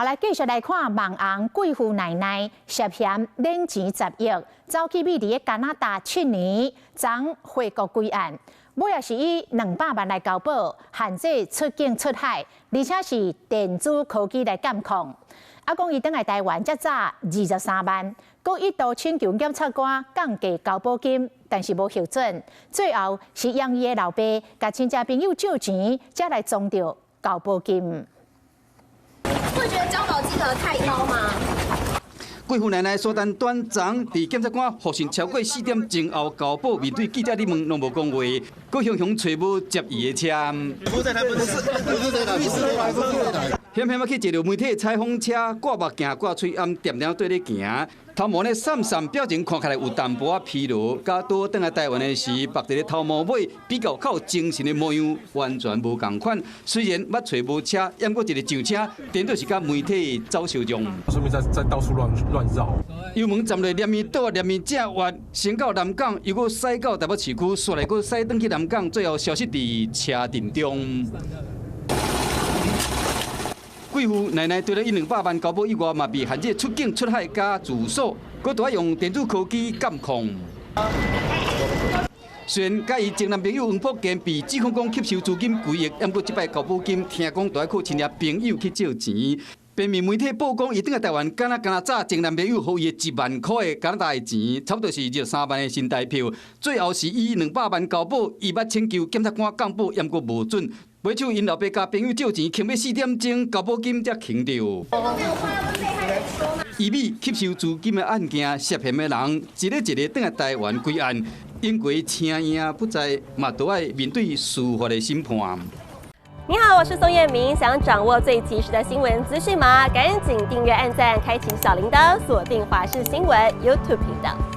来继续来看网红贵妇奶奶涉嫌领钱10亿，走去美伫加拿大7年，昨回国归案。尾也是以200万来交保，限制出境出海，而且是电子科技来监控。讲伊倒来台湾，才早23万，佮一度请求检察官降低交保金，但是无核准。最后是让伊的老爸甲亲戚朋友借钱，才来装着交保金。会觉得交保金额太高吗？贵妇奶奶苏丹短昨伫检察官复讯超过4点钟后交保，面对记者伫问，拢无讲话，佮雄雄找无接伊的车。不是，险险要去坐着媒体采访车，挂目镜挂喙暗，点点对咧行。头毛咧闪闪，表情看起来有淡薄仔疲劳。甲倒转来台湾的时，绑伫咧头毛尾，比较较有精神的模样，完全无共款。虽然捌找无车，也过一个上车，颠倒是甲媒体走相撞。说明在到处乱绕。油门站落连面倒连面正弯，先到南港，又搁驶到台北市区，煞来搁驶转去南港，最后消失伫车阵中。贵妇奶奶除了以200万交保以外，嘛被限制出境出海加住所，佮都要用电子科技监控。虽然甲伊前男朋友黄柏坚被指控讲吸收资金几亿，不过这摆交保金听讲都要靠亲戚朋友去借钱。边面媒体曝光，伊倒来台湾，敢若早前男朋友予伊1万块的加拿大的钱，差不多是23万的新台票。最后是以200万交保，伊捌请求检察官降保，也过无准。买手因老爸甲朋友借钱，欠要4点钟，交保金才停掉。以美吸收资金的案件，涉嫌的人一个一个倒来台湾归案，因为青影不在，嘛都要面对司法的审判。你好，我是宋彦明。想掌握最及时的新闻资讯吗？赶紧订阅、按赞、开启小铃铛，锁定华视新闻 YouTube 频道。